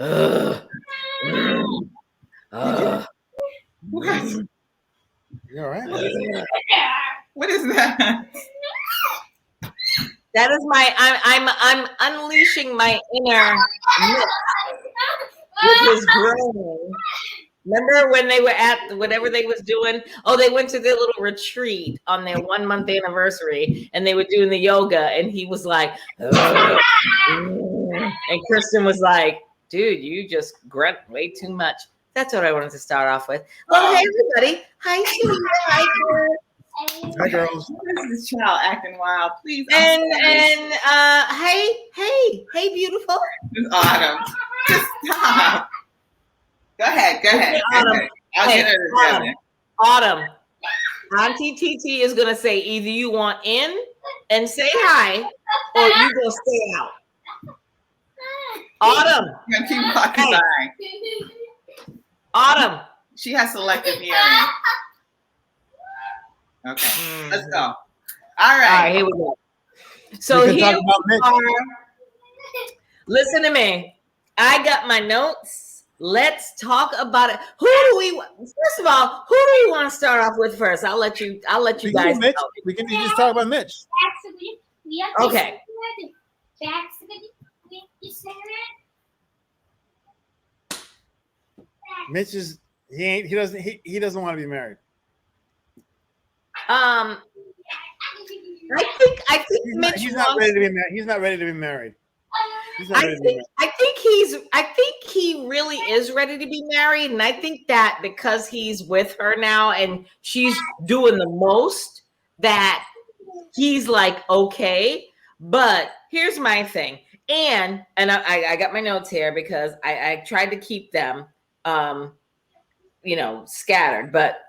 Ugh. What? You all right? What is that? That is my. I'm unleashing my inner Mitch with his groaning. Remember when they were at whatever they was doing? Oh, they went to their little retreat on their 1 month anniversary, and they were doing the yoga, and he was like, "Ugh." And Kristen was like, "Dude, you just grunt way too much." That's what I wanted to start off with. Well, hey everybody, hi Sheila, hi girl. Hi, girls. What is this child acting wild? Please. And hey beautiful. This Autumn. Just stop. Go ahead. Autumn. I'll Hey, get her together. Autumn. Auntie TT is gonna say either you want in and say hi, or you gonna stay out. Autumn. I'm gonna keep walking Hey. by. Autumn. She has selective hearing. Okay, let's go. All All right, right. here we go. So We can here talk about we Mitch. are. Listen to me. I got my notes. Let's talk about it. First of all, who do we want to start off with first? I'll let you We can guys do Mitch. know. We can just talk about Mitch. Okay. Mitch is he doesn't want to be married. I think He's not ready to be married. He's not ready to be married. I think he really is ready to be married, and I think that because he's with her now and she's doing the most, that he's like okay. But here's my thing, and I got my notes here because I tried to keep them scattered, but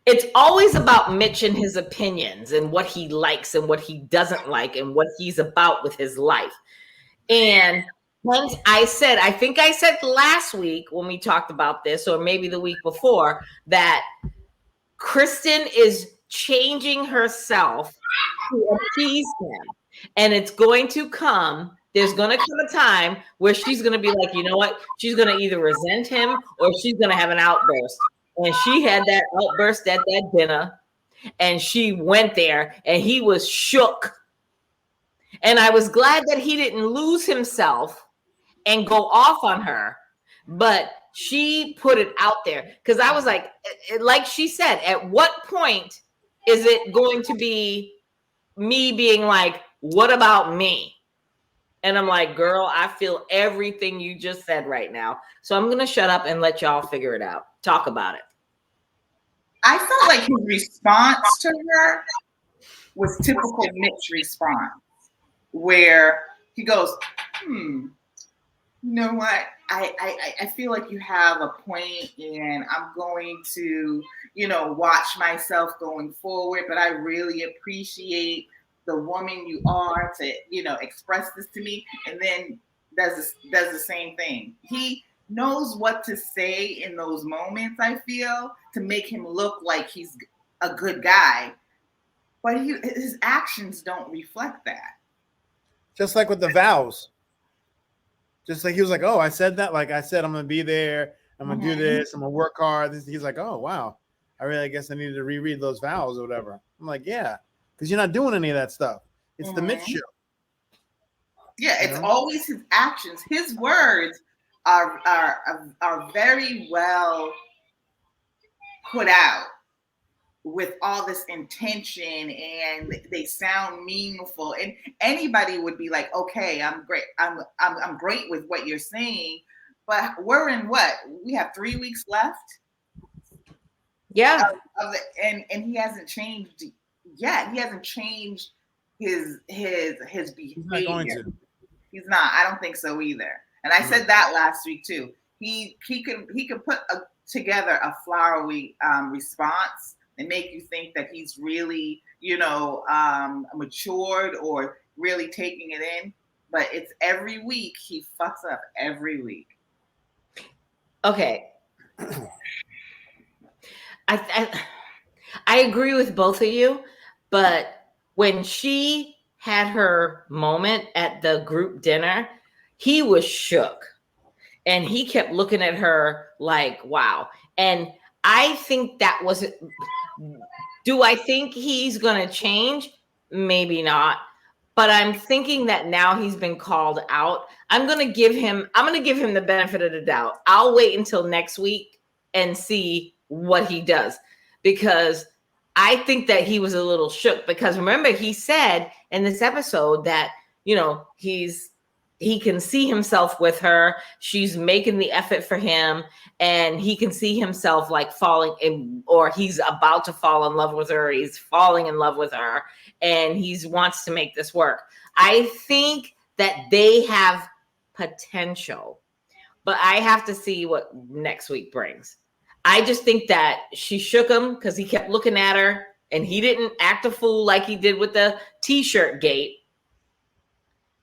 it's always about Mitch and his opinions and what he likes and what he doesn't like and what he's about with his life. And once I think I said last week when we talked about this, or maybe the week before, that Kristen is changing herself to appease him. And it's going to come, there's going to come a time where she's going to be like, you know what? She's going to either resent him or she's going to have an outburst. And she had that outburst at that dinner, and she went there and he was shook. And I was glad that he didn't lose himself and go off on her, but she put it out there. Because I was like she said, at what point is it going to be me being like, what about me? And I'm like, girl, I feel everything you just said right now. So I'm going to shut up and let y'all figure it out. Talk about it. I felt like his response to her was typical Mitch response, where he goes, you know what? I feel like you have a point, and I'm going to, watch myself going forward, but I really appreciate the woman you are to, express this to me. And then does the same thing. He knows what to say in those moments, I feel, to make him look like he's a good guy. But his actions don't reflect that. Just like with the vows. Just like he was like, oh, I said that. Like I said, I'm going to be there. I'm going to do this. I'm going to work hard. He's like, oh, wow. I guess I needed to reread those vows or whatever. I'm like, yeah, because you're not doing any of that stuff. It's the Mitch show. Yeah, it's always his actions. His words are very well put out with all this intention, and they sound meaningful. And anybody would be like, okay, I'm great. I'm great with what you're saying. But we're in what? We have 3 weeks left. Yeah. And he hasn't changed yet. He hasn't changed his behavior. He's not going to. He's not. I don't think so either. And I said that last week too. He could put together a flowery response and make you think that he's really, matured or really taking it in. But it's every week he fucks up every week. Okay. I agree with both of you, but when she had her moment at the group dinner, he was shook. And he kept looking at her like, wow. And I think that was, do I think he's going to change? Maybe not. But I'm thinking that now he's been called out. I'm going to give him the benefit of the doubt. I'll wait until next week and see what he does, because I think that he was a little shook, because remember he said in this episode that, you know, he can see himself with her. She's making the effort for him, and he can see himself like falling in, or he's about to fall in love with her. He's falling in love with her, and he wants to make this work. I think that they have potential, but I have to see what next week brings. I just think that she shook him because he kept looking at her, and he didn't act a fool like he did with the t-shirt gate.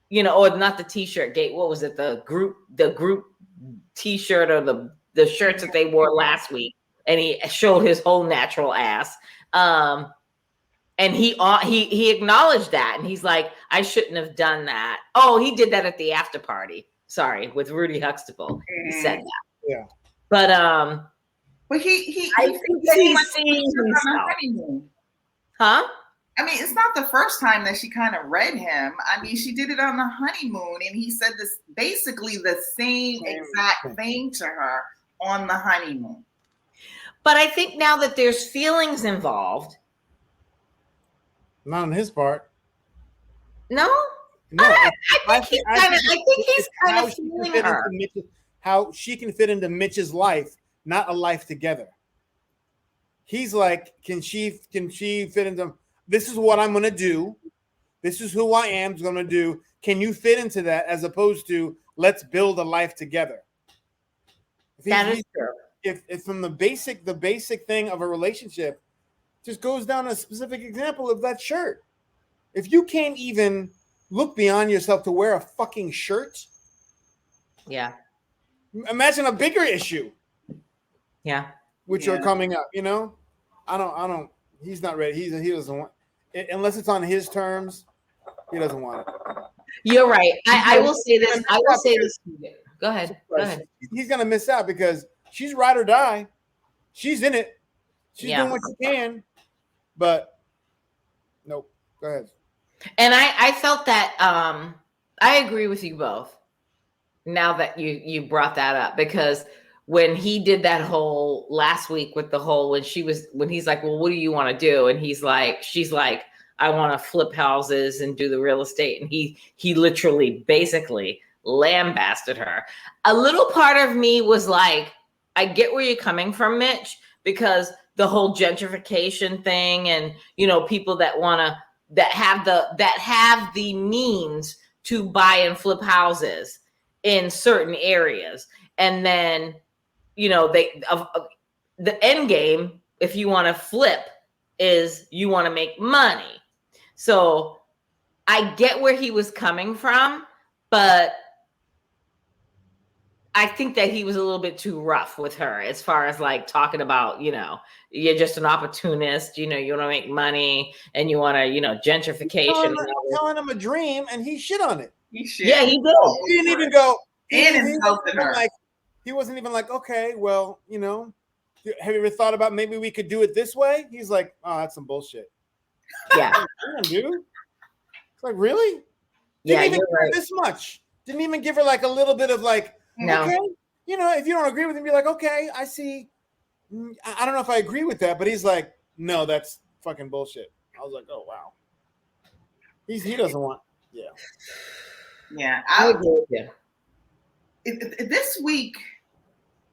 You know, or not the t-shirt gate. What was it? The group t-shirt, or the shirts that they wore last week. And he showed his whole natural ass. And he acknowledged that. And he's like, I shouldn't have done that. Oh, he did that at the after party. Sorry, with Rudy Huxtable. He said that. Yeah. But I think he's seeing himself. Huh? I mean, it's not the first time that she kind of read him. I mean, she did it on the honeymoon, and he said this basically the same exact thing to her on the honeymoon. But I think now that there's feelings involved. Not on his part. No? No. I think he's kind of feeling her. How she can fit into Mitch's life, not a life together. He's like, can she fit into, this is what I'm going to do. This is who I am going to do. Can you fit into that, as opposed to let's build a life together? That is true. If from the basic thing of a relationship just goes down a specific example of that shirt. If you can't even look beyond yourself to wear a fucking shirt. Yeah. Imagine a bigger issue. Yeah. Which are coming up, you know? I don't, he's not ready. He doesn't want, unless it's on his terms, he doesn't want it. You're right. I will say this. Go ahead. He's going to miss out because she's ride or die. She's in it. She's doing what she can. But nope. Go ahead. And I felt that I agree with you both. Now that you brought that up, because when he did that whole last week with the whole, when he's like, well, what do you want to do? And she's like, I want to flip houses and do the real estate. And he literally basically lambasted her. A little part of me was like, I get where you're coming from, Mitch, because the whole gentrification thing, and, you know, people that have the means to buy and flip houses in certain areas. And then, you know, the end game, if you want to flip, is you want to make money. So I get where he was coming from, but I think that he was a little bit too rough with her, as far as like talking about, you know, you're just an opportunist, you know, you want to make money and you want to, you know, gentrification. Telling him a dream, and he shit on it. Yeah, he did. He didn't even go. He wasn't even like, okay, well, you know, have you ever thought about maybe we could do it this way? He's like, oh, that's some bullshit. Yeah. Damn, dude. It's like, really? Didn't even give her this much. Didn't even give her like a little bit of like, no. Okay, you know, if you don't agree with him, be like, okay, I see. I don't know if I agree with that, but he's like, no, that's fucking bullshit. I was like, oh wow. He doesn't want. Yeah. Yeah, I agree with you. This week,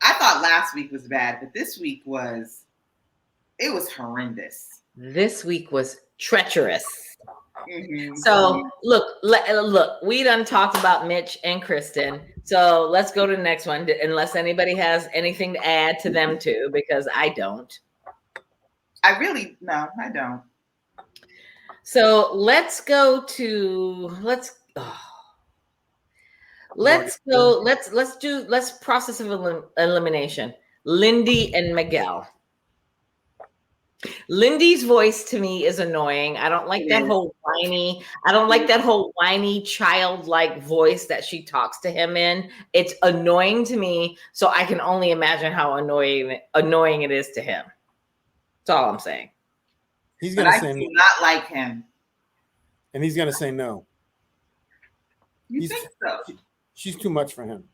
I thought last week was bad, but this week was horrendous. This week was treacherous. Mm-hmm. So look, we done talked about Mitch and Kristen. So let's go to the next one, unless anybody has anything to add to them too, because I don't. No, I don't. So let's process of elimination. Lindy and Miguel. Lindy's voice to me is annoying. I don't like that whole whiny. I don't like that whole whiny childlike voice that she talks to him in. It's annoying to me, so I can only imagine how annoying it is to him. That's all I'm saying. He's gonna say I do not like him, and he's gonna say no. You think so? She's too much for him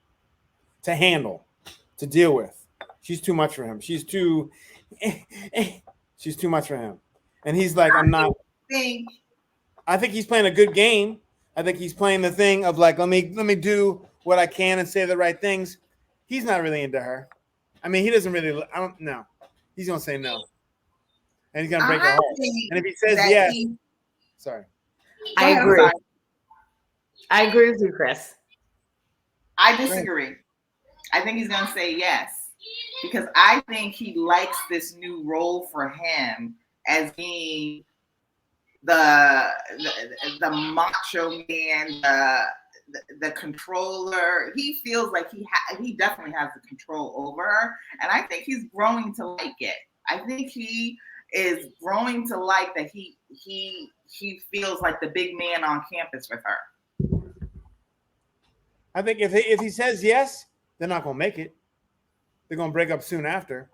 to handle, to deal with. She's too much for him. She's too much for him. And he's like, I'm not. I think he's playing a good game. I think he's playing the thing of like, let me do what I can and say the right things. He's not really into her. I mean, he doesn't really. I don't know. He's gonna say no, and he's gonna break her heart. And if he says yes, sorry. I agree. I agree with you, Chris. I disagree. I think he's going to say yes because I think he likes this new role for him as being the macho man, the controller. He feels like he definitely has the control over her, and I think he's growing to like it. I think he is growing to like that. He feels like the big man on campus with her. I think if he says yes, they're not gonna make it. They're gonna break up soon after.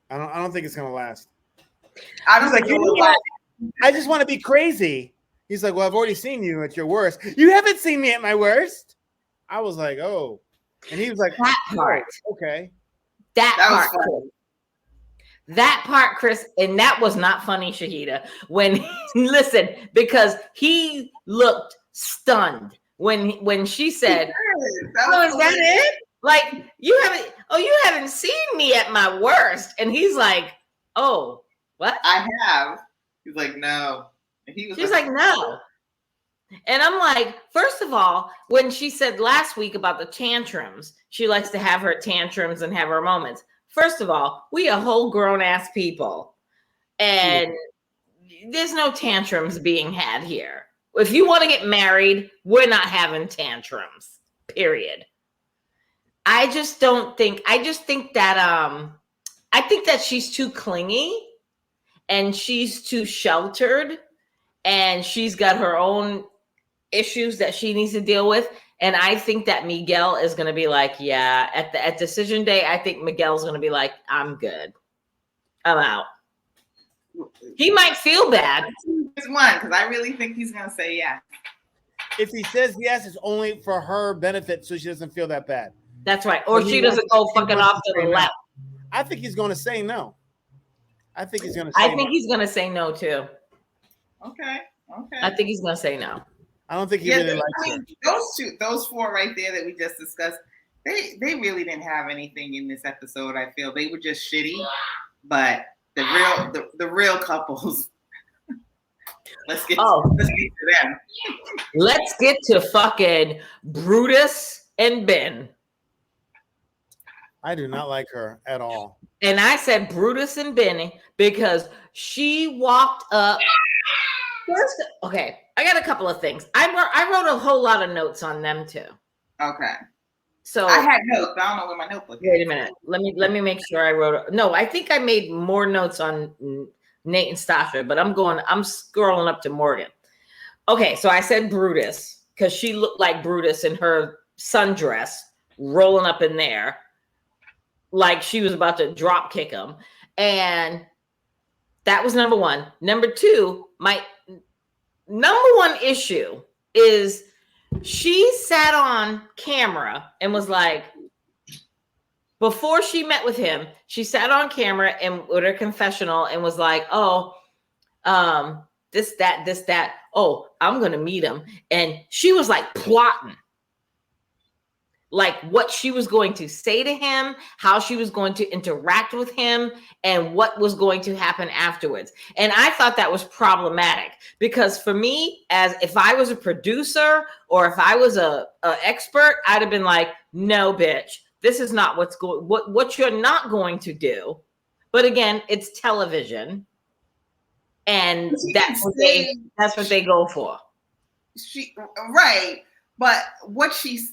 I don't think it's gonna last. I don't think you know what? I just want to be crazy. He's like, well, I've already seen you at your worst. You haven't seen me at my worst. I was like, oh, and he was like, that part. Oh, okay, that part, Chris, and that was not funny, Shahida. When listen, because he looked stunned when she said, "Oh, is that it? Like you haven't seen me at my worst?" And he's like, "Oh, what? I have." He's like, "No." And she's like, "No." And I'm like, first of all, when she said last week about the tantrums, she likes to have her tantrums and have her moments. First of all, we are whole grown ass people, and there's no tantrums being had here. If you want to get married, we're not having tantrums, period. I just think that she's too clingy and she's too sheltered and she's got her own issues that she needs to deal with. And I think that Miguel is going to be like, yeah, at decision day, I think Miguel's going to be like, I'm good. I'm out. He might feel bad. It's one, because I really think he's going to say yes. If he says yes, it's only for her benefit so she doesn't feel that bad. That's right. Or she doesn't go fucking off to the left. I think he's going to say no. I think he's going to say no too. Okay. I think he's going to say no. I don't think he really likes it. Those four right there that we just discussed, they really didn't have anything in this episode. I feel they were just shitty, but the real couples. Let's get to them. Let's get to fucking Brutus and Ben. I do not like her at all. And I said Brutus and Benny because she walked up. First, okay, I got a couple of things. I wrote a whole lot of notes on them too. Okay. So I had notes. I don't know where my notebook is. Wait a minute. Let me make sure I wrote. No, I think I made more notes on Nate and Stasha, but I'm scrolling up to Morgan. Okay, so I said Brutus because she looked like Brutus in her sundress rolling up in there like she was about to drop kick him. And that was number one. Number two, my number one issue is she sat on camera and was like, before she met with him, she sat on camera and with her confessional and was like, oh, this, that. Oh, I'm going to meet him. And she was like plotting. Like what she was going to say to him, how she was going to interact with him, and what was going to happen afterwards. And I thought that was problematic because for me, as if I was a producer or if I was a expert, I'd have been like, no, bitch, this is not what you're not going to do. But again, it's television, and that's what they go for. Right. But what she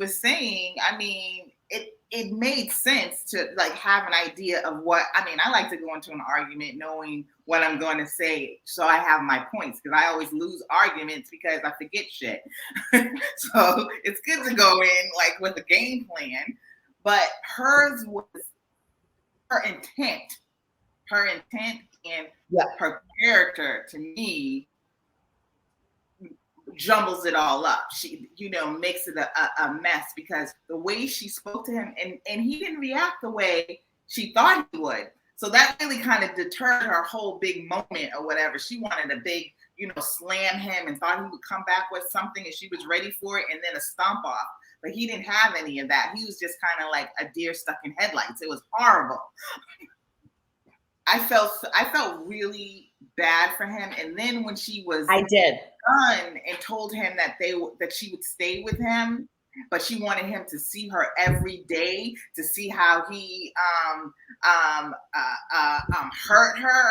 was saying, I mean, it it made sense to like have an idea of what, I mean, I like to go into an argument knowing what I'm going to say. So I have my points, because I always lose arguments because I forget shit. So it's good to go in like with a game plan, but hers was her intent and her character, to me, jumbles it all up. She, makes it a mess, because the way she spoke to him, and he didn't react the way she thought he would. So that really kind of deterred her whole big moment or whatever. She wanted a big, slam him, and thought he would come back with something, and she was ready for it, and then a stomp off. But he didn't have any of that. He was just kind of like a deer stuck in headlights. It was horrible. I felt really bad for him. And then when she was done and told him that she would stay with him, but she wanted him to see her every day to see how he hurt her.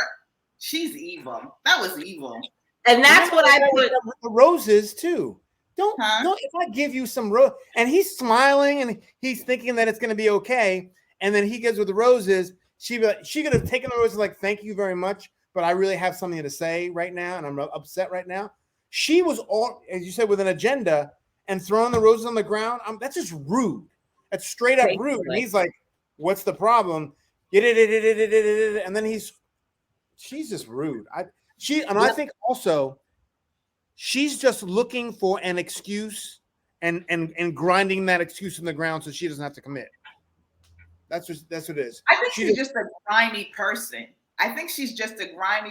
She's evil. That was evil. And that's what I put the roses too. Don't if I give you some rose, and he's smiling and he's thinking that it's going to be okay, and then he gives with the roses. She could have taken the roses like, thank you very much, but I really have something to say right now, and I'm upset right now. She was all, as you said, with an agenda and throwing the roses on the ground. That's just rude. That's straight up rude. And he's like, what's the problem? And then she's just rude. I think also she's just looking for an excuse and grinding that excuse in the ground so she doesn't have to commit. That's what it is. I think she's just a grimy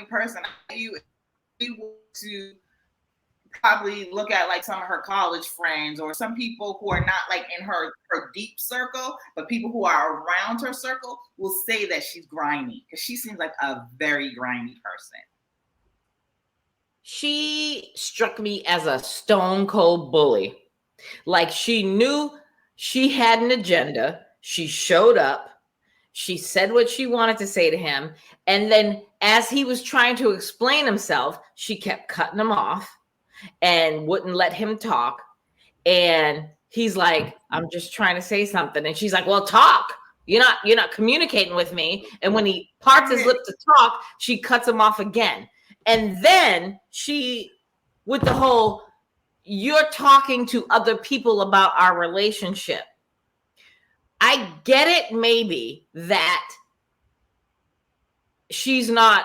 person. You to probably look at like some of her college friends, or some people who are not like in her deep circle, but people who are around her circle will say that she's grimy, because she seems like a very grimy person. She struck me as a stone cold bully. Like, she knew she had an agenda. She showed up. She said what she wanted to say to him. And then as he was trying to explain himself, she kept cutting him off and wouldn't let him talk. And he's like, I'm just trying to say something. And she's like, well, talk. You're not communicating with me. And when he parts his lips to talk, she cuts him off again. And then she, with the whole, you're talking to other people about our relationship. I get it, maybe, that she's not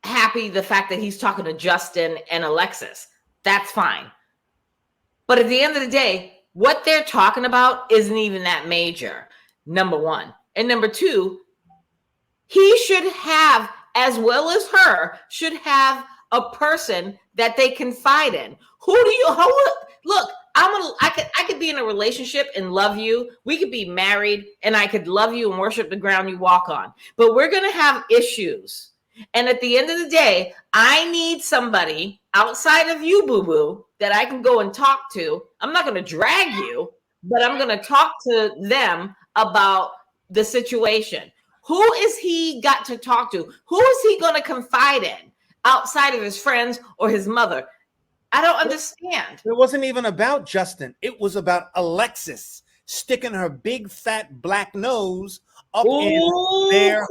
happy the fact that he's talking to Justin and Alexis. That's fine. But at the end of the day, what they're talking about isn't even that major, number one. And number two, he should have, as well as her, should have a person that they confide in. Look, I could be in a relationship and love you. We could be married and I could love you and worship the ground you walk on. But we're going to have issues. And at the end of the day, I need somebody outside of you, boo-boo, that I can go and talk to. I'm not going to drag you, but I'm going to talk to them about the situation. Who is he got to talk to? Who is he going to confide in outside of his friends or his mother? I don't understand. It wasn't even about Justin. It was about Alexis sticking her big fat black nose up in their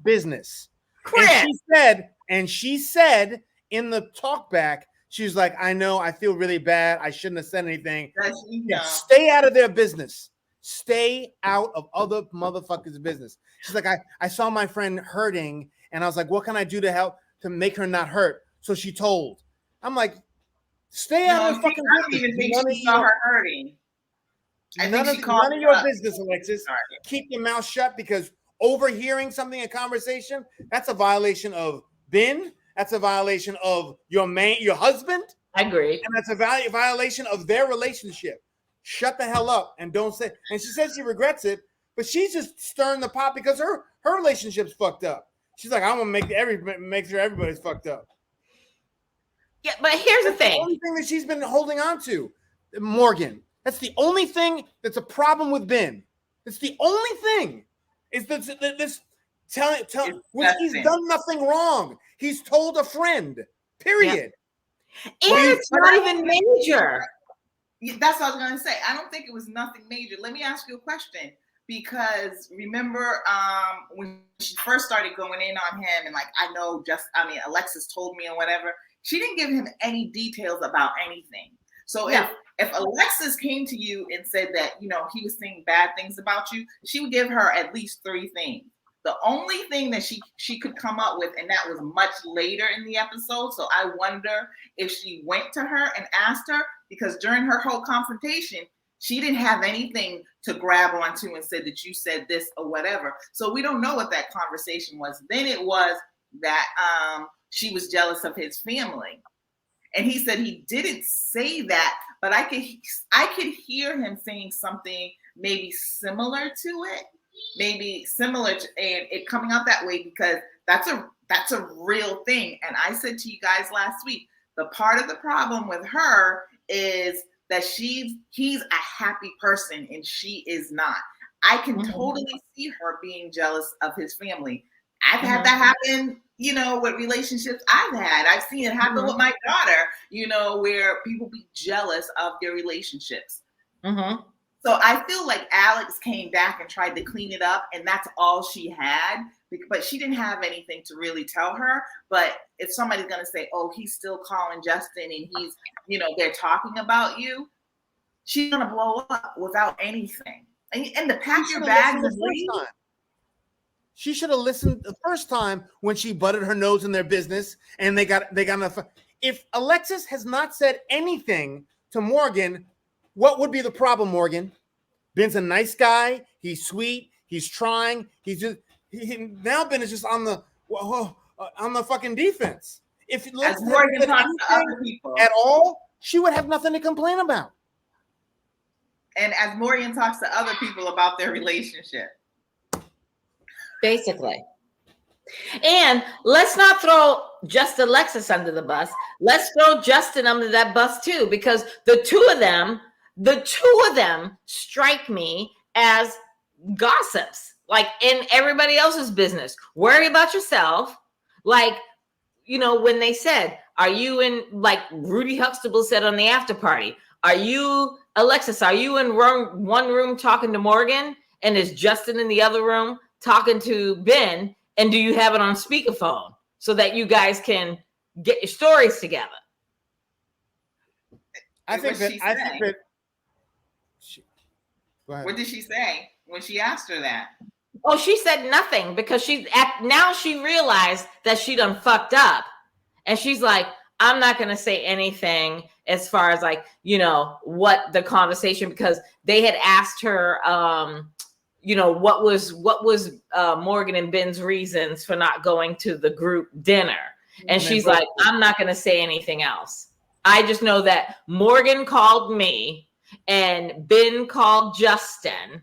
business. Chris. And she said in the talk back, she's like, I know, I feel really bad. I shouldn't have said anything. Stay out of their business. Stay out of other motherfuckers' business. She's like, I saw my friend hurting, and I was like, what can I do to help to make her not hurt? So she told. I'm like, stay out of the fucking business. I don't even think she saw her hurting. None of your business, Alexis. Sorry. Keep your mouth shut, because overhearing something, a conversation, that's a violation of Ben. That's a violation of your husband. I agree. And that's a violation of their relationship. Shut the hell up and don't say. And she says she regrets it, but she's just stirring the pot because her relationship's fucked up. She's like, I'm gonna make sure everybody's fucked up. Yeah, but here's the thing. The only thing that she's been holding on to, Morgan. That's the only thing that's a problem with Ben. It's the only thing. Is this he's done nothing wrong. He's told a friend. Period. Yeah. And it's not even major. That's what I was going to say. I don't think it was nothing major. Let me ask you a question. Because remember when she first started going in on him, and like, Alexis told me and whatever, she didn't give him any details about anything. So if Alexis came to you and said that, you know, he was saying bad things about you, she would give her at least 3 things. The only thing that she could come up with, and that was much later in the episode, so I wonder if she went to her and asked her, because during her whole confrontation, she didn't have anything to grab onto and said that you said this or whatever. So we don't know what that conversation was. Then it was that she was jealous of his family. And he said he didn't say that, but I could hear him saying something maybe similar to it. Maybe similar to, and it coming out that way, because that's a real thing. And I said to you guys last week, the part of the problem with her is that he's a happy person and she is not. I can totally see her being jealous of his family. I've had that happen, you know, with relationships I've had. I've seen it happen with my daughter, you know, where people be jealous of their relationships. So I feel like Alex came back and tried to clean it up, and that's all she had. But she didn't have anything to really tell her. But if somebody's going to say, oh, he's still calling Justin and he's, you know, they're talking about you, she's going to blow up without anything. And to pack your bags and leave. She should have listened the first time when she butted her nose in their business and they got enough. If Alexis has not said anything to Morgan, what would be the problem, Morgan? Ben's a nice guy. He's sweet. He's trying. Now Ben is just on the fucking defense. If Morgan talks to other people at all, she would have nothing to complain about. And as Morgan talks to other people about their relationship. Basically. And let's not throw just Alexis under the bus. Let's throw Justin under that bus too, because the two of them strike me as gossips, like in everybody else's business. Worry about yourself. Like, you know, when they said, are you in, like Rudy Huxtable said on the after party, Alexis, are you in one room talking to Morgan and is Justin in the other room talking to Ben? And do you have it on speakerphone so that you guys can get your stories together? What did she say when she asked her that? Oh, she said nothing, because now she realized that she done fucked up. And she's like, I'm not going to say anything as far as, like, you know, what the conversation, because they had asked her, you know, what was Morgan and Ben's reasons for not going to the group dinner. And she's like, I'm not going to say anything else. I just know that Morgan called me and Ben called Justin.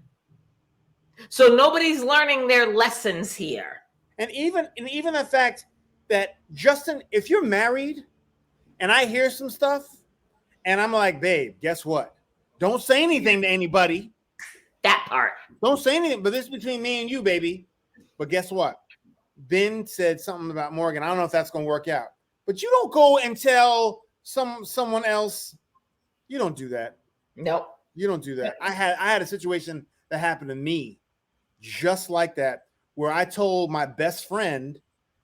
So nobody's learning their lessons here. And even the fact that Justin, if you're married and I hear some stuff and I'm like, babe, guess what? Don't say anything to anybody. That part. Don't say anything, but this is between me and you, baby. But guess what? Ben said something about Morgan. I don't know if that's going to work out. But you don't go and tell someone else. You don't do that. Nope. You don't do that. I had a situation that happened to me just like that, where I told my best friend,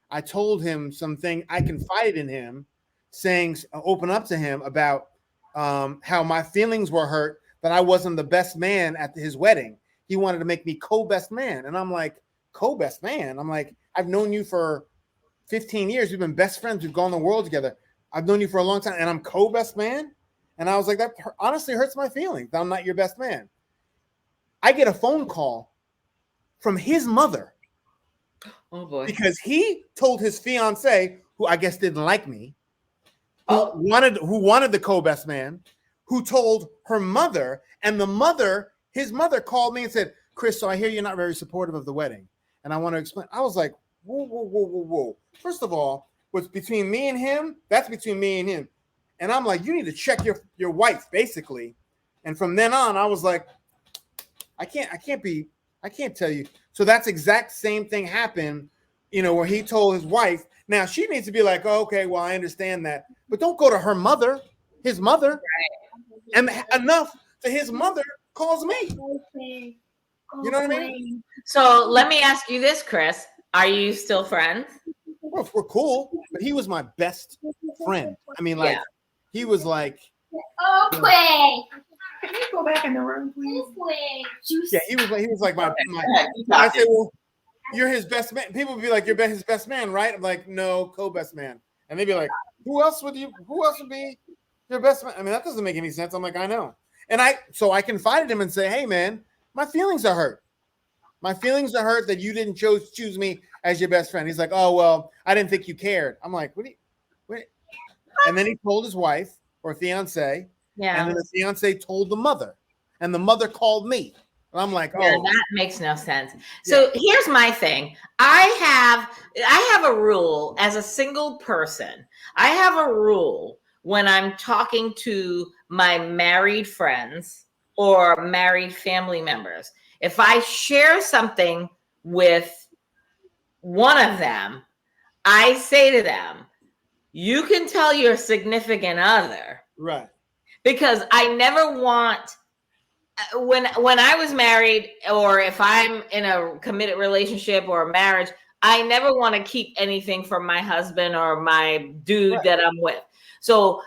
I told him something, I confided in him, saying, open up to him about how my feelings were hurt, that I wasn't the best man at his wedding. He wanted to make me co-best man. And I'm like, co-best man? I'm like, I've known you for 15 years. We've been best friends. We've gone the world together. I've known you for a long time, and I'm co-best man? And I was like, that honestly hurts my feelings. I'm not your best man. I get a phone call from his mother. Oh boy. Because he told his fiance, who I guess didn't like me, who wanted the co-best man, who told her mother, and his mother called me and said, Chris, so I hear you're not very supportive of the wedding. And I want to explain. I was like, whoa. First of all, what's between me and him, that's between me and him. And I'm like, you need to check your wife, basically. And from then on, I was like, I can't tell you. So that's exact same thing happened, you know, where he told his wife. Now she needs to be like, oh, okay, well, I understand that. But don't go to her mother, his mother. Right. and enough that his mother calls me. You know what I mean? So let me ask you this, Chris. Are you still friends? Well, we're cool, but he was my best friend. I mean, like, he was like, Can you go back in the room, please? yeah, he was like my I say, well, you're his best man. People would be like, you're his best man, right? I'm like, no, co-best man. And they'd be like, who else would be your best man? I mean, that doesn't make any sense. I'm like, I know. And so I confided him and say, hey man, my feelings are hurt. My feelings are hurt that you didn't choose me as your best friend. He's like, oh, well, I didn't think you cared. I'm like, what? And then he told his wife or fiance. Yeah. And then the fiance told the mother. And the mother called me. And I'm like, oh. Yeah, that makes no sense. So here's my thing. I have a rule as a single person. I have a rule when I'm talking to my married friends or married family members. If I share something with one of them, I say to them, you can tell your significant other. Right. Because I never want, when I was married, or if I'm in a committed relationship or a marriage, I never want to keep anything from my husband or my dude that I'm with. So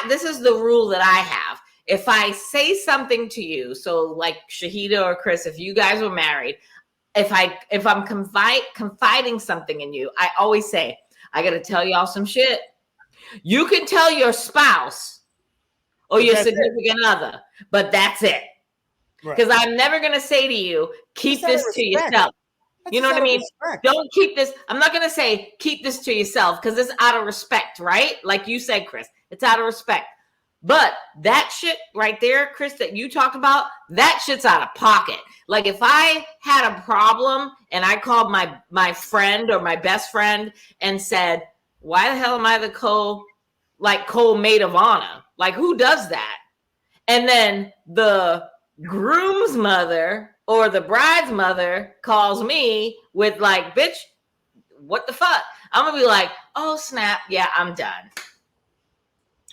this is the rule that I have. If I say something to you, so like Shahida or Chris, if you guys were married, if I'm confiding something in you, I always say, I got to tell y'all some shit. You can tell your spouse or your significant other, but that's it. Because I'm never going to say to you, keep this to yourself. You know what I mean? Don't keep this. I'm not going to say, keep this to yourself, because it's out of respect, right? Like you said, Chris, it's out of respect. But that shit right there, Chris, that you talked about, that shit's out of pocket. Like if I had a problem and I called my friend or my best friend and said, why the hell am I the co-maid of honor? Like who does that? And then the groom's mother or the bride's mother calls me with like, bitch, what the fuck? I'm going to be like, oh snap. Yeah, I'm done.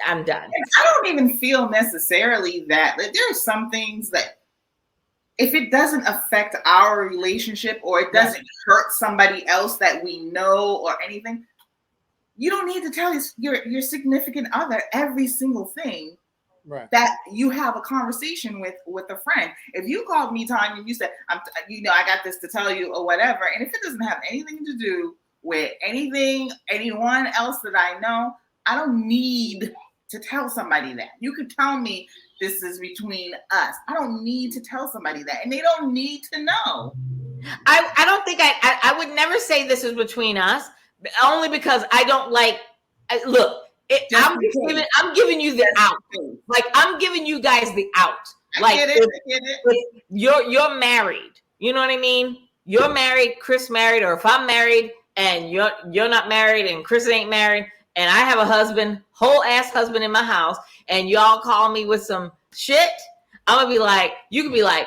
I'm done. And I don't even feel necessarily that. Like, there are some things that if it doesn't affect our relationship or it doesn't hurt somebody else that we know or anything, you don't need to tell your significant other every single thing that you have a conversation with a friend. If you called me, Tanya, and you said, I got this to tell you or whatever, and if it doesn't have anything to do with anyone else that I know, I don't need to tell somebody that. You could tell me this is between us. I don't need to tell somebody that, and they don't need to know. I don't think I would never say this is between us, only because I don't like. Look, I'm giving you the out. Like I'm giving you guys the out. Like I get it. If you're married, you know what I mean? You're married, Chris married, or if I'm married and you're not married and Chris ain't married, and I have a husband, whole ass husband in my house, and y'all call me with some shit, I'm gonna be like, you could be like,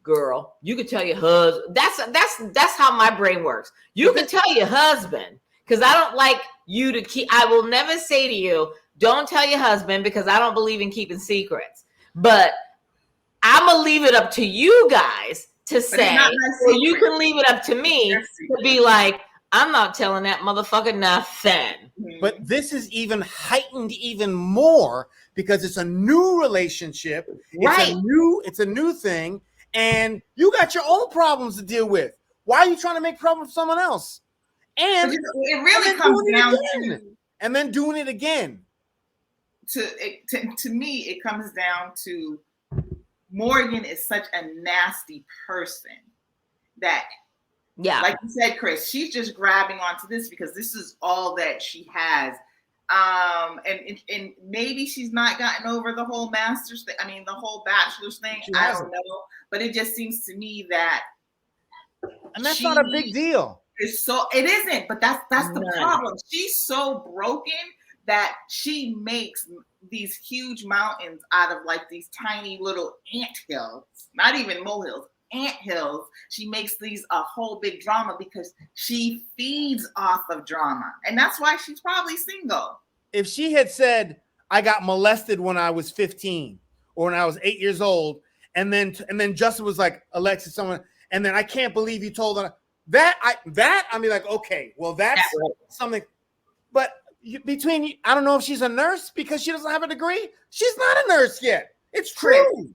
girl, you could tell your husband. That's how my brain works. You can tell your husband, because I don't like you to keep. I will never say to you, don't tell your husband, because I don't believe in keeping secrets. But I'm gonna leave it up to you guys to say, or you can leave it up to me to be like, I'm not telling that motherfucker nothing. But this is even heightened even more because it's a new relationship. It's a new thing. And you got your own problems to deal with. Why are you trying to make problems for someone else? And it really comes down to, and then doing it again. To me, it comes down to Morgan is such a nasty person that, like you said, Chris, she's just grabbing onto this because this is all that she has. And maybe she's not gotten over the whole master's thing. I mean, the whole bachelor's thing. I don't know, but it just seems to me that, and that's not a big deal. It isn't, but that's the problem. She's so broken that she makes these huge mountains out of like these tiny little ant hills, not even molehills, ant hills. She makes these a whole big drama because she feeds off of drama, and that's why she's probably single. If she had said, I got molested when I was 15 or when I was 8 years old. And then Justin was like, Alexis, someone, and then I can't believe you told her that. I mean, like, okay, well, that's something. But between, I don't know if she's a nurse because she doesn't have a degree. She's not a nurse yet. It's true.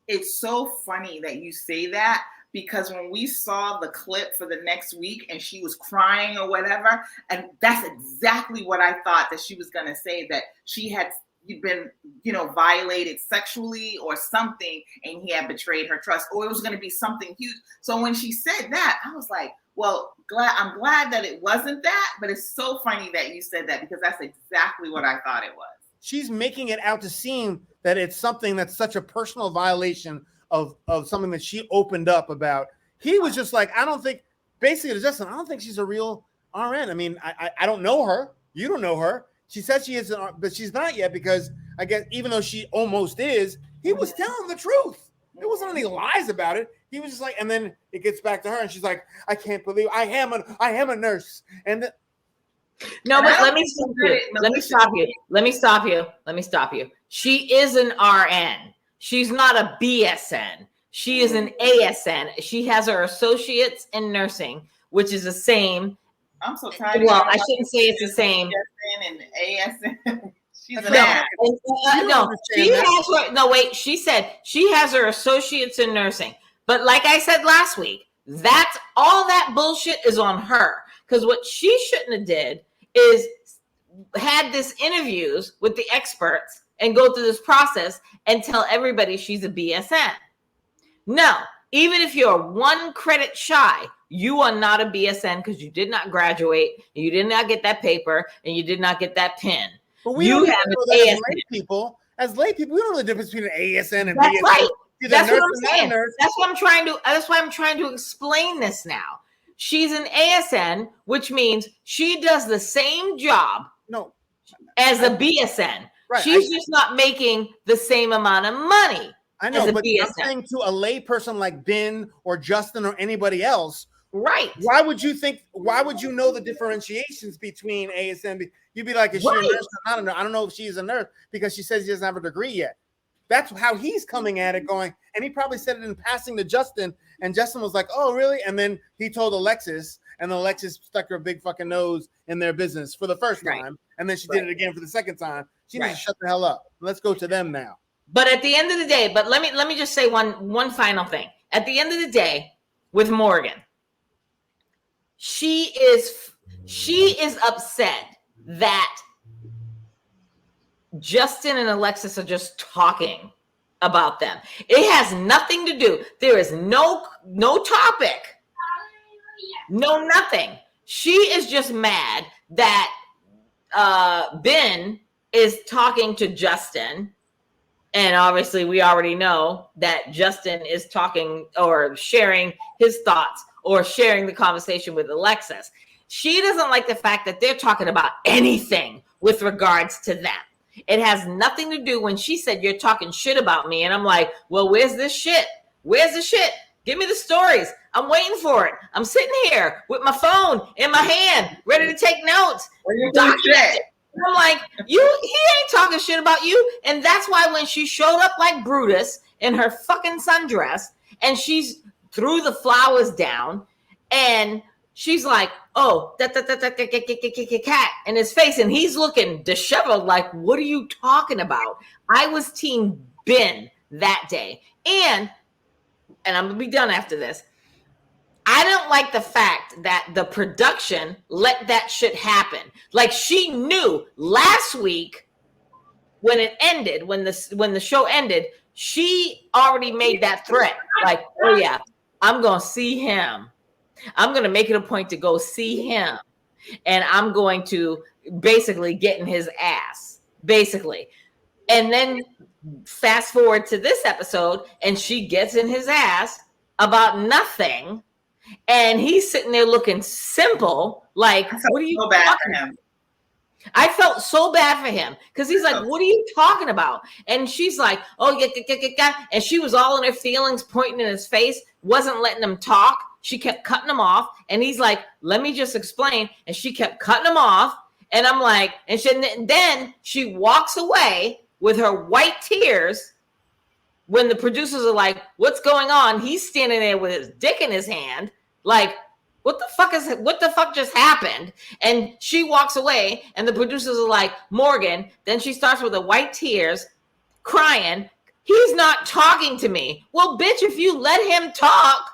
It's so funny that you say that, because when we saw the clip for the next week and she was crying or whatever, and that's exactly what I thought that she was going to say, that she had been, violated sexually or something, and he had betrayed her trust, or it was going to be something huge. So when she said that, I was like, well, I'm glad that it wasn't that, but it's so funny that you said that, because that's exactly what I thought it was. She's making it out to seem that it's something that's such a personal violation of something that she opened up about. He was just like, I don't think, basically to Justin, I don't think she's a real RN. I mean, I don't know her. You don't know her. She said she is, but she's not yet, because I guess even though she almost is, he was telling the truth. There wasn't any lies about it. He was just like, and then it gets back to her, and she's like, I can't believe I am a nurse. And no, but let me stop you. She is an RN. She's not a BSN. She is an ASN. She has her associates in nursing, which is the same. I'm so tired. Well, I shouldn't say it's the same. BSN and ASN. She's she said she has her associates in nursing. But like I said last week, that's all that bullshit is on her. Because what she shouldn't have did is had this interviews with the experts and go through this process and tell everybody she's a BSN. No, even if you're 1 credit shy, you are not a BSN, because you did not graduate, and you did not get that paper, and you did not get that pin. But we don't have ASN. As lay people, we don't know the difference between an ASN and BSN. Right. That's what I'm saying. That's why I'm trying to explain this now. She's an ASN, which means she does the same job as a BSN. Right. She's just not making the same amount of money. I know, but I'm saying to a lay person like Ben or Justin or anybody else, right? Why would you know the differentiations between ASN? You'd be like, is she a nurse? I don't know if she's a nurse, because she says she doesn't have a degree yet. That's how he's coming at it, going, and he probably said it in passing to Justin, and Justin was like, oh, really? And then he told Alexis, and Alexis stuck her big fucking nose in their business for the first time, and then she did it again for the second time. She needs to shut the hell up. Let's go to them now. But at the end of the day, let me just say one final thing. At the end of the day, with Morgan, she is upset that Justin and Alexis are just talking about them. It has nothing to do. There is no topic, no nothing. She is just mad that Ben is talking to Justin. And obviously, we already know that Justin is talking or sharing his thoughts or sharing the conversation with Alexis. She doesn't like the fact that they're talking about anything with regards to them. It has nothing to do when she said, you're talking shit about me. And I'm like, well, where's this shit? Where's the shit? Give me the stories. I'm waiting for it. I'm sitting here with my phone in my hand, ready to take notes. I'm like, he ain't talking shit about you. And that's why when she showed up like Brutus in her fucking sundress, and she's threw the flowers down, and she's like, oh, cat in his face, and he's looking disheveled like, what are you talking about? I was Team Ben that day. And I'm going to be done after this. I don't like the fact that the production let that shit happen. Like, she knew last week when it ended, when the show ended, she already made that threat. Like, oh yeah, I'm going to see him. I'm going to make it a point to go see him. And I'm going to basically get in his ass, basically. And then fast forward to this episode, and she gets in his ass about nothing. And he's sitting there looking simple, like, what are you talking about? I felt so bad for him, because he's like, what are you talking about? And she's like, oh, yeah. And she was all in her feelings, pointing in his face, wasn't letting him talk. She kept cutting him off. And he's like, let me just explain. And she kept cutting him off. And I'm like, then she walks away with her white tears when the producers are like, what's going on? He's standing there with his dick in his hand. Like, what the fuck just happened? And she walks away and the producers are like, Morgan. Then she starts with the white tears, crying. He's not talking to me. Well, bitch, if you let him talk,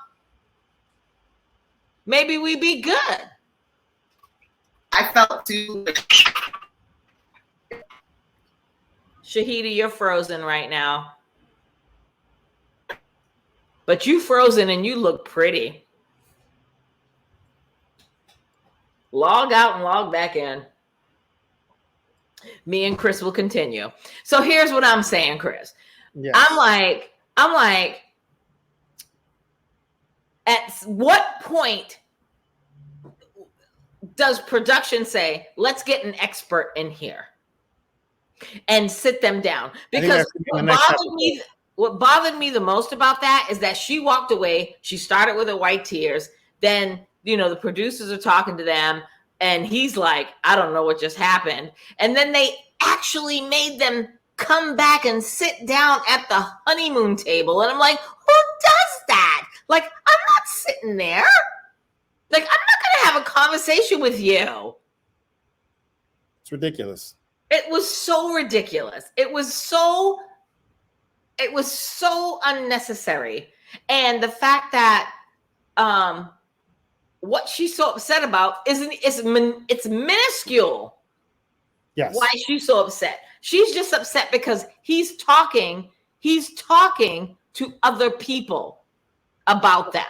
maybe we'd be good. I felt too. Shahida, you're frozen right now. But you frozen and you look pretty. Log out and log back in. Me and Chris will continue. So here's what I'm saying, Chris. Yes. I'm like, at what point does production say, let's get an expert in here and sit them down? Because what bothered me the most about that is that she walked away. She started with her white tears. Then, the producers are talking to them and he's like, I don't know what just happened. And then they actually made them come back and sit down at the honeymoon table. And I'm like, who does that? Like, I'm not sitting there. Like, I'm not going to have a conversation with you. It's ridiculous. It was so ridiculous. It was so unnecessary. And the fact that what she's so upset about it's minuscule. Yes. Why she's so upset. She's just upset because he's talking to other people about them.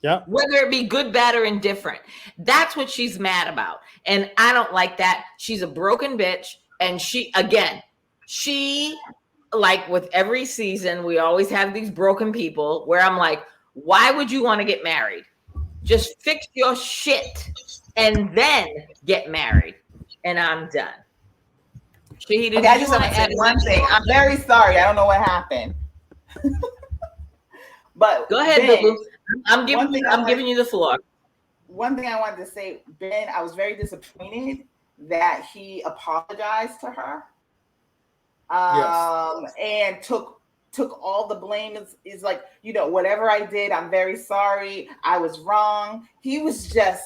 Yeah. Whether it be good, bad, or indifferent. That's what she's mad about. And I don't like that. She's a broken bitch. And she, like with every season, we always have these broken people where I'm like, why would you want to get married? Just fix your shit and then get married. And I'm done. Shahida, okay, I just want to say one thing. I'm very sorry. I don't know what happened. But go ahead, Ben, I'm giving you the floor. One thing I wanted to say, Ben, I was very disappointed that he apologized to her. Yes. And took all the blame. Is like, whatever I did, I'm very sorry. I was wrong. He was just,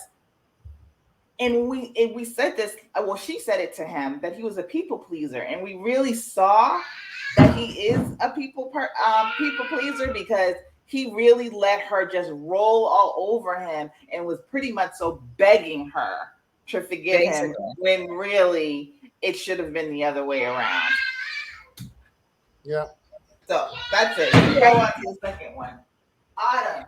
and we said this, well, she said it to him, that he was a people pleaser. And we really saw that he is a people pleaser, because he really let her just roll all over him and was pretty much so begging her to forgive him, when really it should have been the other way around. Yeah. So that's it. Go on to the second one. Autumn.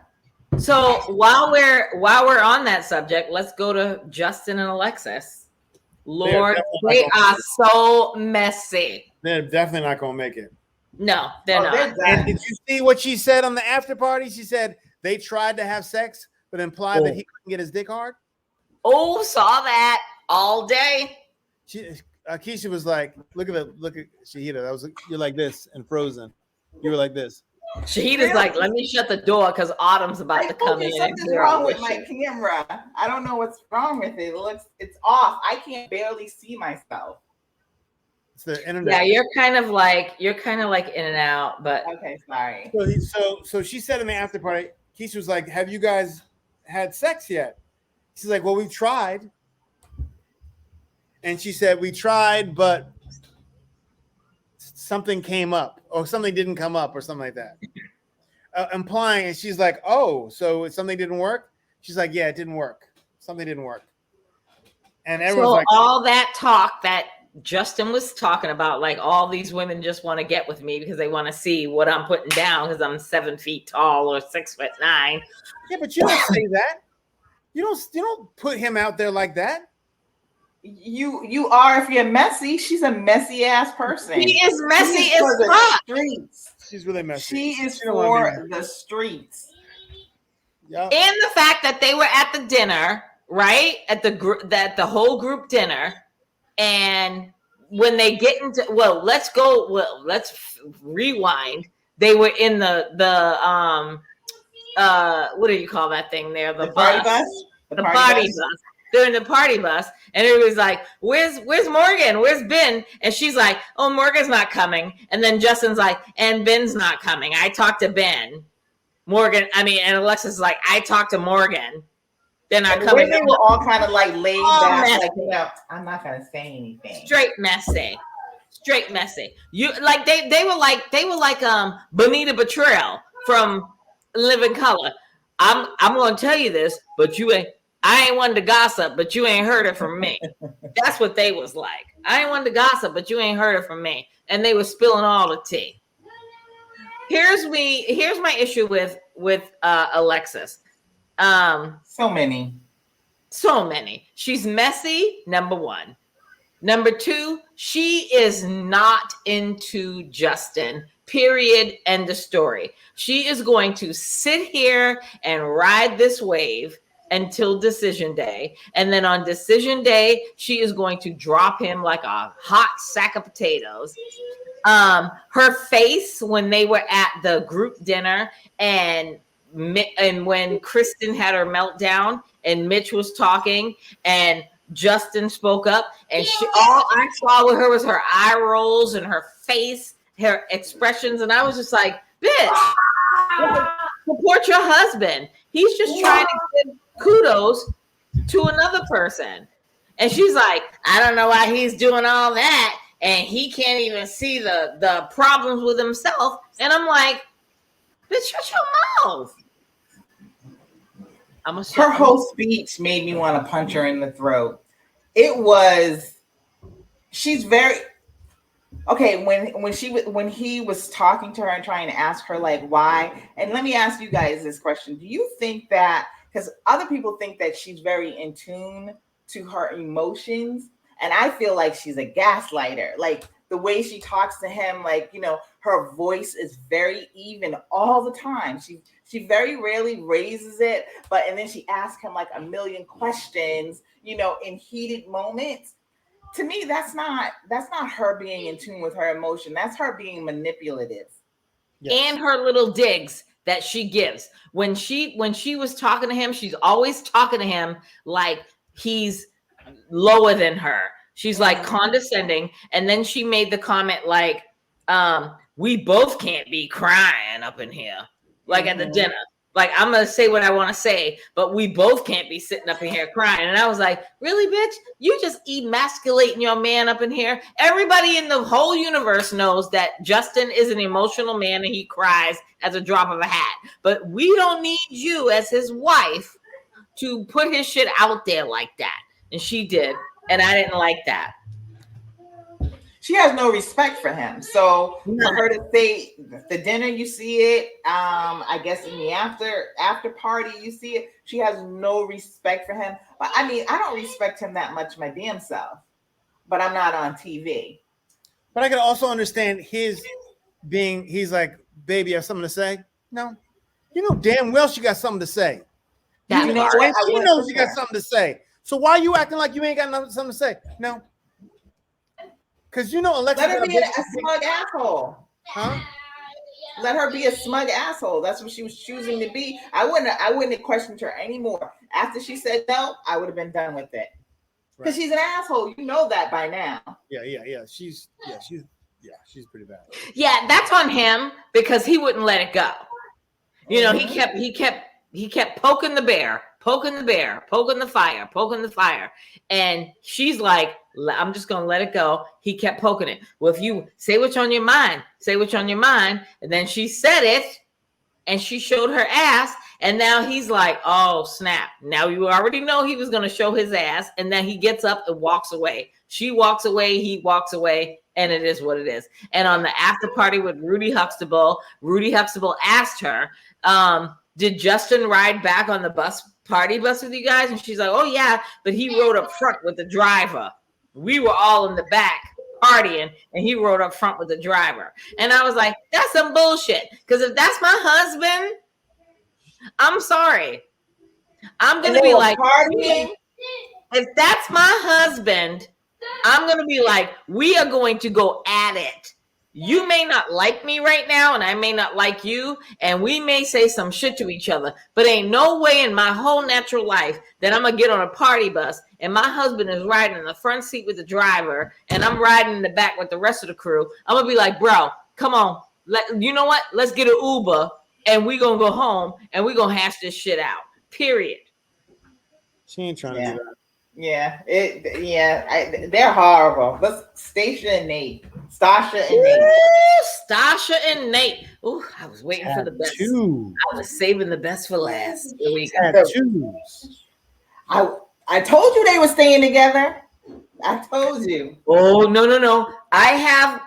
So while we're on that subject, let's go to Justin and Alexis. Lord, they are so messy. They're definitely not going to make it. No, they're not. And did you see what she said on the after party? She said they tried to have sex, but implied that he couldn't get his dick hard. Oh, saw that all day. Keisha was like, look at Shahida. You're like this and frozen. You were like this. Shahida's like, let me shut the door because Autumn's about to come in. Something's wrong with my camera. I don't know what's wrong with it. It's off. I can't barely see myself. It's the internet. Yeah, you're kind of like in and out, but okay, sorry. So she said in the after party, Keisha was like, have you guys had sex yet? She's like, well, we tried. And she said, we tried, but something came up or something didn't come up or something like that. Implying, and she's like, oh, so something didn't work? She's like, yeah, it didn't work. Something didn't work. And everyone's like, all that talk that Justin was talking about, like all these women just want to get with me because they want to see what I'm putting down because I'm 7 feet tall or 6'9". Yeah, but you don't say that. You don't put him out there like that. You are if you're messy. She's a messy ass person. She is messy as fuck. Streets. She's really messy. She is for the streets. Yeah. And the fact that they were at the dinner, right? At the whole group dinner, and when they get into let's rewind. They were in the what do you call that thing there? The party bus. The party bus. They're in the party bus, and everybody's like, where's Morgan? Where's Ben? And she's like, oh, Morgan's not coming. And then Justin's like, and Ben's not coming. I talked to Ben. And Alexis is like, I talked to Morgan. They're not coming. They were all kind of like laid back, like, I'm not gonna say anything. Straight messy. You like they were like Bonita Betrayal from Living Color. I'm gonna tell you this, but I ain't one to gossip, but you ain't heard it from me. That's what they was like. I ain't one to gossip, but you ain't heard it from me. And they were spilling all the tea. Here's my issue with Alexis. So many. She's messy, number one. Number two, she is not into Justin. Period. End of story. She is going to sit here and ride this wave until decision day. And then on decision day, she is going to drop him like a hot sack of potatoes. Her face when they were at the group dinner and when Kristen had her meltdown and Mitch was talking and Justin spoke up, and all I saw with her was her eye rolls and her face, her expressions, and I was just like, bitch, support your husband. He's just trying to give kudos to another person. And she's like, I don't know why he's doing all that, and he can't even see the problems with himself. And I'm like, bitch, shut your mouth. Her whole speech made me want to punch her in the throat. She's very okay. When he was talking to her and trying to ask her like why, and let me ask you guys this question. Do you think that, because other people think that she's very in tune to her emotions, and I feel like she's a gaslighter. Like the way she talks to him, like, you know, her voice is very even all the time. She very rarely raises it, and then she asks him like a million questions, you know, in heated moments. To me, that's not her being in tune with her emotion. That's her being manipulative. Yes. And her little digs that she gives. When she was talking to him, she's always talking to him like he's lower than her. She's like condescending. And then she made the comment like, we both can't be crying up in here. Like at the dinner, like I'm going to say what I want to say, but we both can't be sitting up in here crying. And I was like, really, bitch, you just emasculating your man up in here. Everybody in the whole universe knows that Justin is an emotional man and he cries at the drop of a hat, but we don't need you as his wife to put his shit out there like that. And she did. And I didn't like that. She has no respect for him. So for her to say the dinner, you see it. I guess in the after party, you see it. She has no respect for him. But I mean, I don't respect him that much my damn self. But I'm not on TV. But I can also understand he's like, baby, you have something to say? No. You know damn well she got something to say. She knows she got something to say. So why are you acting like you ain't got something to say? No. Because you know, Alexis, let her be a smug asshole. Huh? Let her be a smug asshole. That's what she was choosing to be. I wouldn't have questioned her anymore. After she said no, I would have been done with it. Because she's an asshole. You know that by now. Yeah. She's pretty bad. Yeah, that's on him because he wouldn't let it go. You know, he kept poking the bear, poking the fire. And she's like, I'm just going to let it go. He kept poking it. Well, if you say what's on your mind. And then she said it and she showed her ass. And now he's like, oh, snap. Now you already know he was going to show his ass. And then he gets up and walks away. She walks away. He walks away. And it is what it is. And on the after party with Rudy Huxtable asked her, did Justin ride back on the party bus with you guys? And she's like, oh, yeah. But he rode up front with the driver. We were all in the back partying, and he rode up front with the driver. And I was like, that's some bullshit. Because if that's my husband, I'm sorry. I'm going to be like, partying. If that's my husband, I'm going to be like, we are going to go at it You may not like me right now, and I may not like you, and we may say some shit to each other, but ain't no way in my whole natural life that I'm gonna get on a party bus and my husband is riding in the front seat with the driver and I'm riding in the back with the rest of the crew. I'm gonna be like, bro, come on. You know what? Let's get an Uber and we gonna go home and we gonna hash this shit out. Period. She ain't trying to do that. Yeah, they're horrible. Let's Stacia and Nate. Stasha and Nate. Stasha and Nate. Ooh, I was waiting for the best. I was saving the best for last. Here we go. Tattoos. I told you they were staying together. I told you. Oh, no.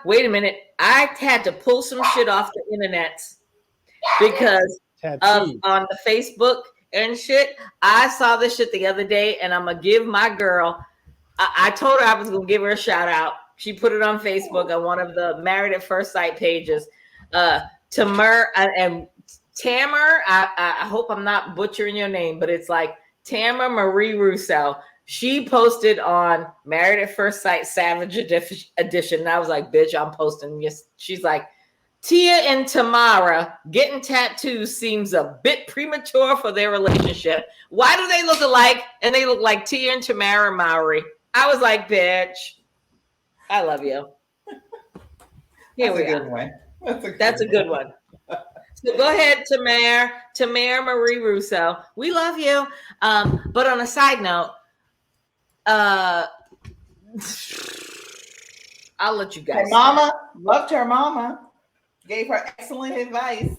Wait a minute. I had to pull some shit off the internet because on the Facebook and shit. I saw this shit the other day, and I'm gonna give my girl. I told her I was gonna give her a shout out. She put it on Facebook on one of the Married at First Sight pages. Tamar and Tamar. I hope I'm not butchering your name, but it's like Tamar Marie Rousseau. She posted on Married at First Sight Savage Edition, and I was like, "Bitch, I'm posting." Yes, she's like, Tia and Tamara getting tattoos seems a bit premature for their relationship. Why do they look alike? And they look like Tia and Tamara Mowry. I was like, bitch, I love you. Here we go. That's a good one. So go ahead, Tamara Marie Rousseau. We love you. But on a side note, I'll let you guys. Her mama loved her mama. Gave her excellent advice.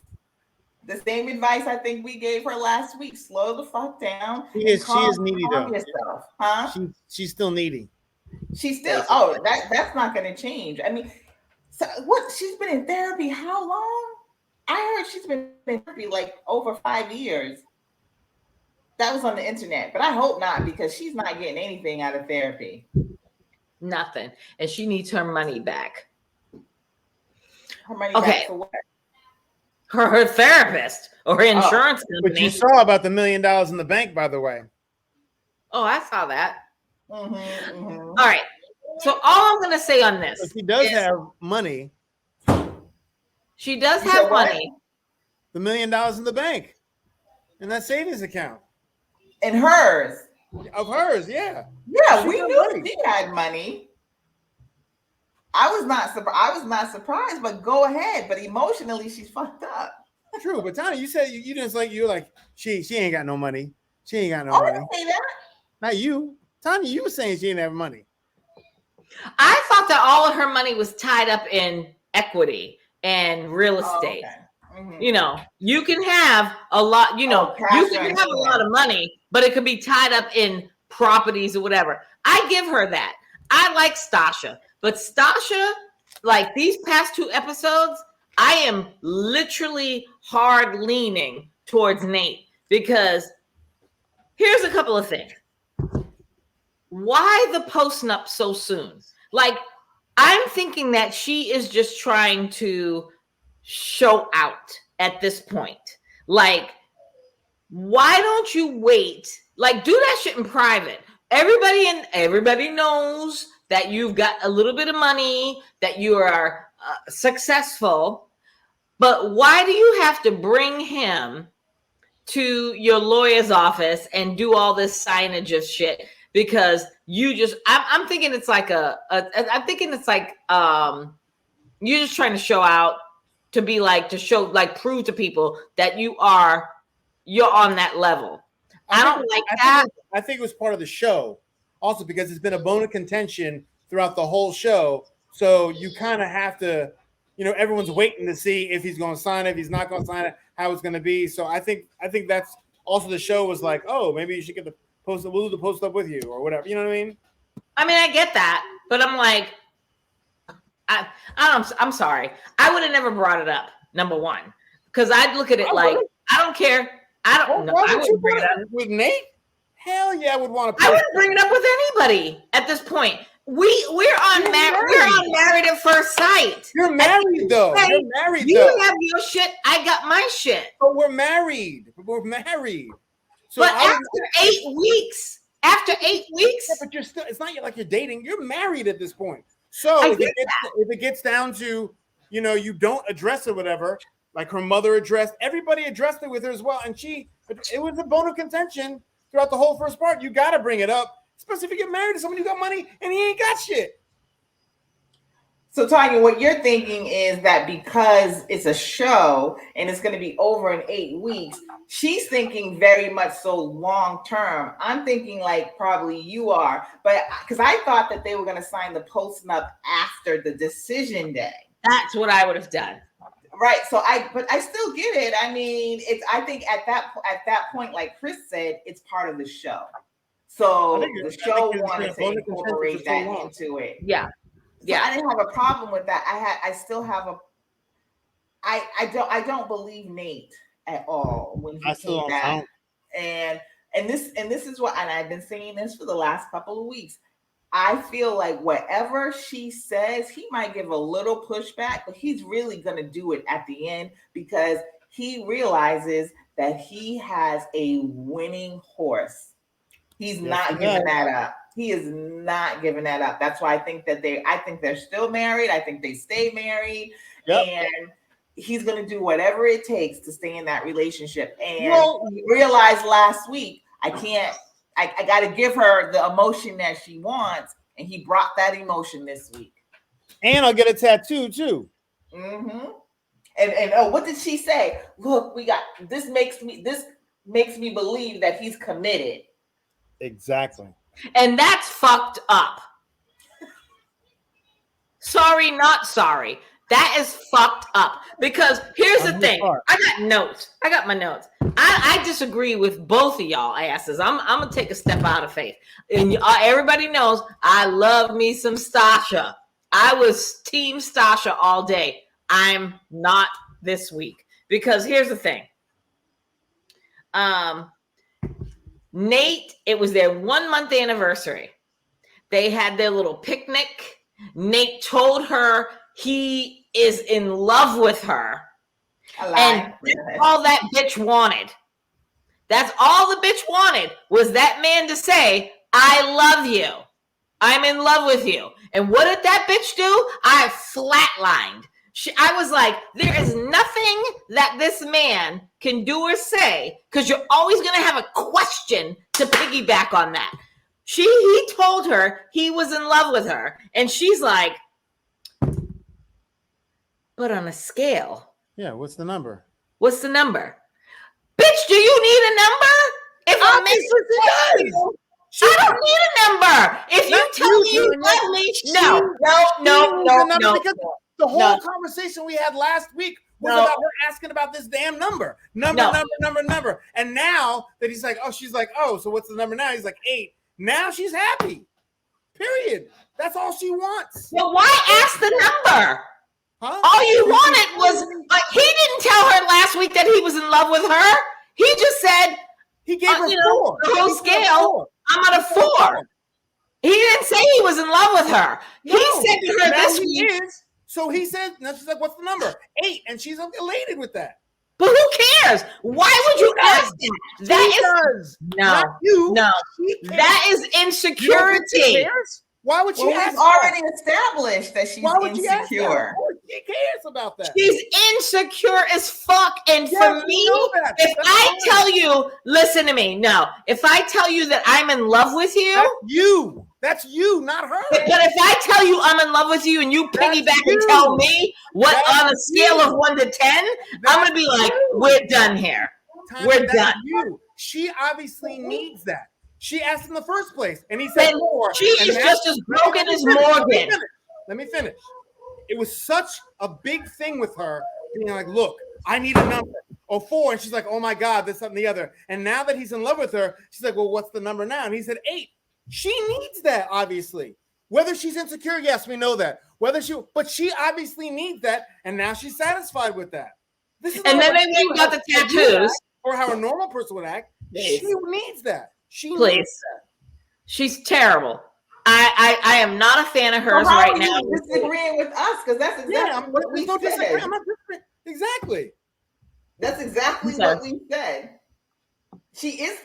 The same advice I think we gave her last week. Slow the fuck down. She is needy though. Yourself. Huh? She's still needy. She's still. Oh, that's not going to change. I mean, so what? She's been in therapy how long? I heard she's been in therapy like over 5 years. That was on the internet, but I hope not because she's not getting anything out of therapy. Nothing, and she needs her money back. Her money back for what? Her therapist or her insurance company. But you saw about the $1 million in the bank, by the way. Oh, I saw that. Mm-hmm. All right. So all I'm going to say on this. But she does have money. She does have money. The $1 million in the bank. In that savings account. And hers. Of hers, yeah. Yeah, we knew she had money. I was not surprised, but go ahead. But emotionally, she's fucked up. True, but Tanya, you said you didn't like you're like she ain't got no money. She ain't got no money. I didn't say that. Not you, Tanya. You were saying she didn't have money. I thought that all of her money was tied up in equity and real estate. Okay. Mm-hmm. You know, you can have a lot. You know, you can have a lot of money, but it could be tied up in properties or whatever. I give her that. I like Stasha. But Stasha, like these past 2 episodes, I am literally hard leaning towards Nate because here's a couple of things. Why the posting up so soon? Like, I'm thinking that she is just trying to show out at this point. Like, why don't you wait? Like, do that shit in private. Everybody knows that you've got a little bit of money, that you are successful, but why do you have to bring him to your lawyer's office and do all this signage of shit? Because I'm thinking it's like you're just trying to show out prove to people that you're on that level. I think it was part of the show. Also, because it's been a bone of contention throughout the whole show. So you kind of have to, everyone's waiting to see if he's going to sign it, if he's not going to sign it, how it's going to be. So I think that's also the show was like, oh, maybe you should get we'll do the post up with you or whatever. You know what I mean? I mean, I get that, but I'm like, I'm sorry. I would have never brought it up, number one, because I'd look at it I don't care. I don't know. I wouldn't bring it up with Nate. Hell yeah, I would want to. I wouldn't bring it up with anybody at this point. We're on Married at First Sight. You're married though. You're married. You have your shit. I got my shit. But we're married. So but after 8 weeks. Yeah, but you're still. It's not like you're dating. You're married at this point. So if it gets down to you know, you don't address it, whatever. Like her mother addressed, everybody addressed it with her as well. And it was a bone of contention throughout the whole first part. You got to bring it up, especially if you get married to someone who got money and he ain't got shit. So, Tanya, what you're thinking is that because it's a show and it's going to be over in 8 weeks, she's thinking very much so long term. I'm thinking like probably you are, but because I thought that they were going to sign the post-nup after the decision day. That's what I would have done. Right. But I still get it. I mean, I think at that point, like Chris said, it's part of the show. So the show wanted to incorporate that into it. Yeah. So I didn't have a problem with that. I still have I don't believe Nate at all when he came back. And this is what, and I've been saying this for the last couple of weeks. I feel like whatever she says, he might give a little pushback, but he's really going to do it at the end because he realizes that he has a winning horse. He's not giving that up. He is not giving that up. That's why I think they're still married. I think they stay married. Yep. And he's going to do whatever it takes to stay in that relationship. And he realized last week, I got to give her the emotion that she wants. And he brought that emotion this week. And I'll get a tattoo too. Mm-hmm. And what did she say? Look, this makes me believe that he's committed. Exactly. And that's fucked up. Sorry, not sorry. That is fucked up. Because here's the thing. I got notes. I got my notes. I disagree with both of y'all asses. I'm going to take a step out of faith. And everybody knows I love me some Stasha. I was team Stasha all day. I'm not this week. Because here's the thing. Nate, it was their 1 month anniversary. They had their little picnic. Nate told her he is in love with her. And that's all that bitch wanted. That's all the bitch wanted was that man to say, I love you. I'm in love with you. And what did that bitch do? I flatlined. I was like, there is nothing that this man can do or say because you're always going to have a question to piggyback on that. He told her he was in love with her. And she's like, but on a scale. Yeah, what's the number? What's the number? Bitch, do you need a number? If I'm I don't need a number. If you tell me you love me, no. Because the whole conversation we had last week was about her asking about this damn number. Number. And now that he's like, she's like, so what's the number now? He's like 8. Now she's happy. Period. That's all she wants. Well, why ask the number? Huh? All you wanted was, he didn't tell her last week that he was in love with her. He just said, he gave her 4. The whole scale, I'm at a 4. He didn't say he was in love with her. No, he said to her this week. So he said, now she's like, what's the number? 8. And she's elated with that. But who cares? Why would you ask that? That is no. That is insecurity. Why would she ask? It's already established that she's insecure. She cares about that. She's insecure as fuck. And for me, if I tell you, listen to me. No, if I tell you that I'm in love with you, that's you, not her. But if I tell you I'm in love with you and you piggyback and tell me what on a scale of 1 to 10, I'm gonna be like, we're done here. We're done. She obviously needs that. She asked in the first place, and he said 4. She is just as broken as Morgan. Let me finish. It was such a big thing with her being like, look, I need a number. 4. And she's like, oh my God, this, something, the other. And now that he's in love with her, she's like, well, what's the number now? And he said 8. She needs that, obviously. Whether she's insecure, yes, we know that. But she obviously needs that, and now she's satisfied with that. This is and then they went got the tattoos. Or how a normal person would act. Please. She needs that. She's terrible. I am not a fan of hers right now. You're disagreeing with us because that's exactly what we said. I'm not disagreeing. Exactly. That's exactly what we said. She is,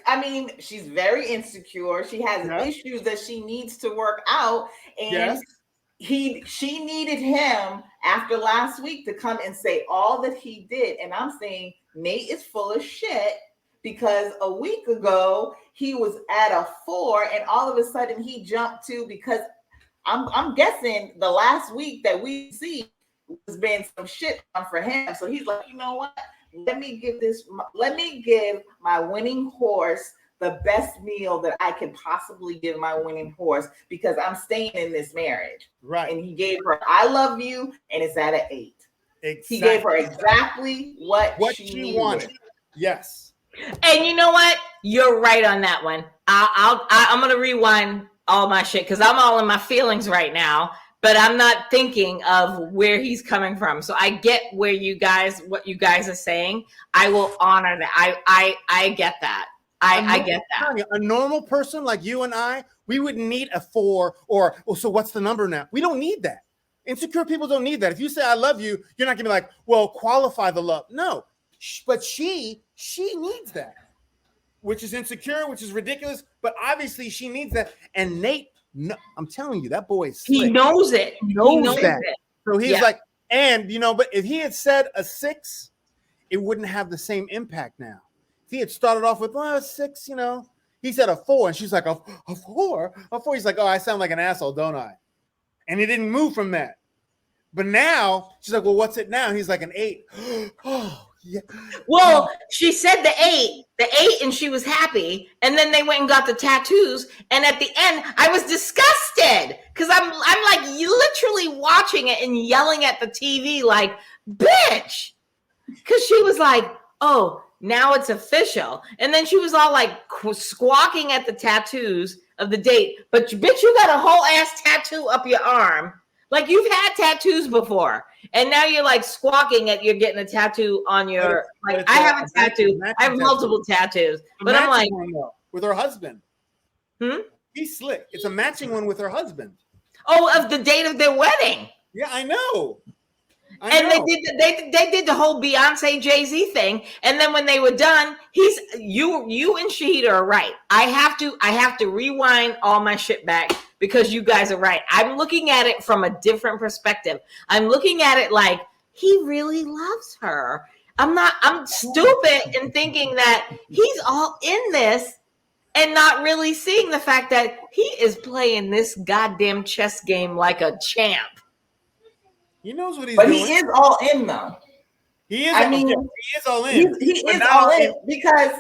she's very insecure. She has issues that she needs to work out. And she needed him after last week to come and say all that he did. And I'm saying Nate is full of shit because a week ago he was at a 4 and all of a sudden he jumped to, because I'm guessing the last week that we see has been some shit on for him. So he's like, you know what? Let me give my winning horse the best meal that I can possibly give my winning horse, because I'm staying in this marriage. Right. And he gave her "I love you," and it's at an 8. Exactly. He gave her exactly what she wanted. Yes. And you know what? You're right on that one. I'm gonna rewind all my shit because I'm all in my feelings right now, but I'm not thinking of where he's coming from. So I get what you guys are saying. I will honor that. I get that. I get that. A normal person like you and I, we wouldn't need a 4 or, well, so what's the number now? We don't need that. Insecure people don't need that. If you say I love you, you're not gonna be like, well, qualify the love. No, but she needs that, which is insecure, which is ridiculous. But obviously she needs that. And Nate, no, I'm telling you, that boy is slick. He knows it. He knows that. So he's like, and but if he had said a 6, it wouldn't have the same impact now. If he had started off with a 6, he said a 4, and she's like, a 4. He's like, oh, I sound like an asshole, don't I? And he didn't move from that. But now she's like, well, what's it now? He's like an 8. Oh, yeah. Well, she said the 8, and she was happy. And then they went and got the tattoos. And at the end, I was disgusted because I'm like literally watching it and yelling at the TV like, bitch. Because she was like, oh, now it's official. And then she was all like squawking at the tattoos of the date. But bitch, you got a whole ass tattoo up your arm. Like you've had tattoos before. And now you're like squawking at you're getting a tattoo on your, like I have a tattoo. I have multiple tattoos. But I'm like, with her husband. He's slick. It's a matching one with her husband. Oh, of the date of their wedding. Yeah, I know. They did the whole Beyonce Jay-Z thing, and then when they were done, you and Shahida are right. I have to rewind all my shit back because you guys are right. I'm looking at it from a different perspective. I'm looking at it like he really loves her. I'm stupid in thinking that he's all in this and not really seeing the fact that he is playing this goddamn chess game like a champ. He knows what he's doing. But he is all in, though. He is. He is all in. He is all in because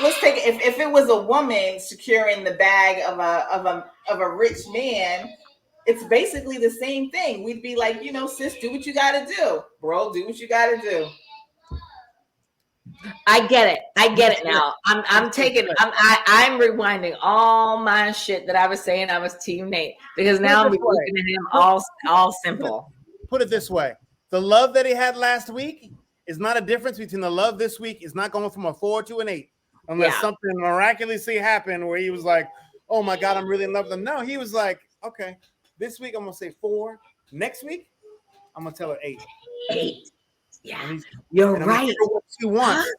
let's take it. If it was a woman securing the bag of a rich man, it's basically the same thing. We'd be like, sis, do what you got to do, bro. Do what you got to do. I get it now. I'm rewinding all my shit that I was saying. I was Team Nate because now I'm looking at him all simple. Put it this way: the love that he had last week is not a difference between the love this week. Is not going from a 4 to an 8 unless something miraculously happened where he was like, "Oh my God, I'm really in love with him." No, he was like, "Okay, this week I'm gonna say 4. Next week I'm gonna tell her 8." 8. Yeah, you're right. What she wants.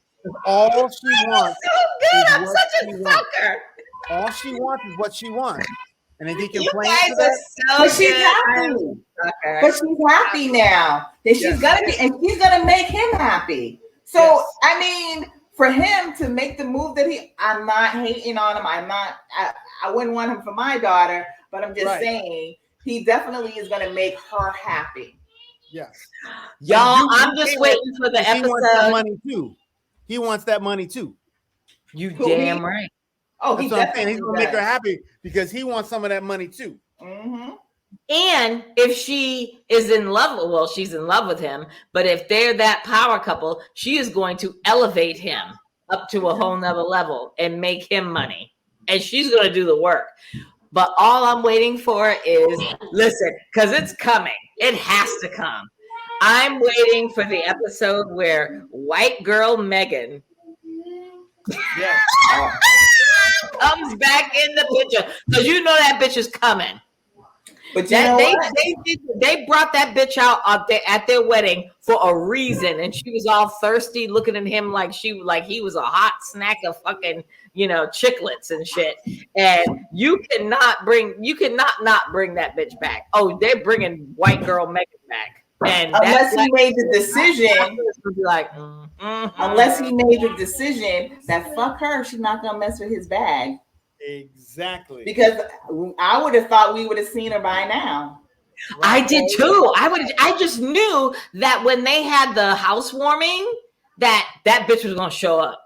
All she wants. So good. I'm such a sucker. All she wants is what she wants. And if he can play into that, but she's happy. But she's happy now. That she's gonna be, and she's gonna make him happy. So I mean, for him to make the move that I'm not hating on him. I wouldn't want him for my daughter, but I'm just saying he definitely is gonna make her happy. Yes. Y'all, I'm just waiting for the episode. He wants that money too. He wants that money too. You damn right. Oh, that's what I'm saying. He's gonna make her happy because he wants some of that money too. Mm-hmm. And if she is in love, she's in love with him. But if they're that power couple, she is going to elevate him up to a whole nother level and make him money. And she's going to do the work. But all I'm waiting for is, listen, because it's coming. It has to come. I'm waiting for the episode where white girl Megan comes back in the picture. Because you know that bitch is coming. But you know what? They brought that bitch out at their wedding for a reason, and she was all thirsty, looking at him like he was a hot snack of fucking chiclets and shit. And you cannot not bring that bitch back. Oh, they're bringing white girl Megan back, and unless he made the decision, like, unless he made the decision that fuck her, she's not gonna mess with his bag. Exactly. Because I would have thought we would have seen her by now. I did too. I just knew that when they had the housewarming, that bitch was gonna show up.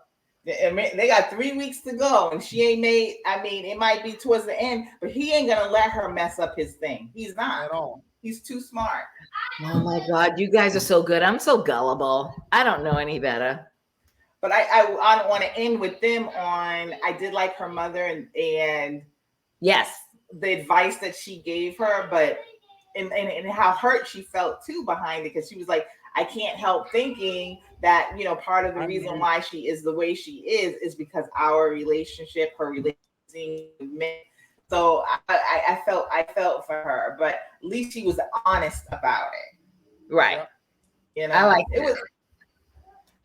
They got 3 weeks to go, and she ain't made. I mean, it might be towards the end, but he ain't gonna let her mess up his thing. He's not at all. He's too smart. Oh my God, you guys are so good. I'm so gullible. I don't know any better. But I don't want to end with them on. I did like her mother and yes, the advice that she gave her, but and how hurt she felt too behind it, because she was like, I can't help thinking that part of the reason why she is the way she is because our relationship, her relationship. So I felt for her, but at least she was honest about it. Right. I like it.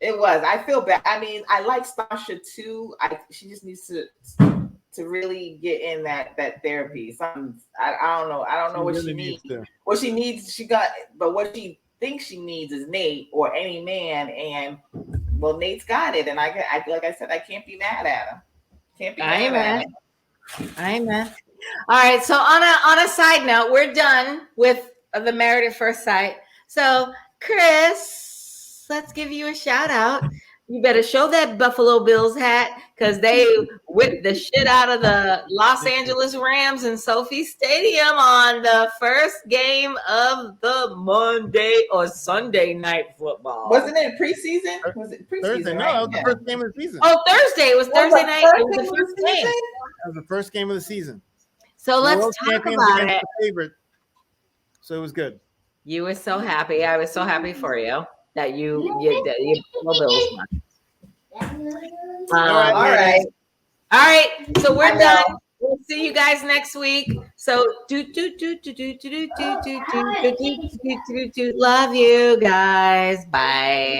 It was. I feel bad. I mean, I like Sasha too. She just needs to really get in that therapy. I don't know. I don't know what she needs. What she needs, but what she thinks she needs is Nate or any man. And well, Nate's got it. And like I said, I can't be mad at him. Can't be mad at him. Amen. All right. So on a side note, we're done with the Married at First Sight. So Chris, let's give you a shout out. You better show that Buffalo Bills hat, because they whipped the shit out of the Los Angeles Rams in Sophie Stadium on the first game of the Monday or Sunday night football. Wasn't it preseason? Was it preseason? Thursday? Right? No, it was the first game of the season. Oh, Thursday. It was Thursday night. It was the first game. That was the first game of the season. So let's talk about it. Favorite. So it was good. You were so happy. I was so happy for you that you Bills won. All right. So we're done. We'll see you guys next week. So love you guys. Bye.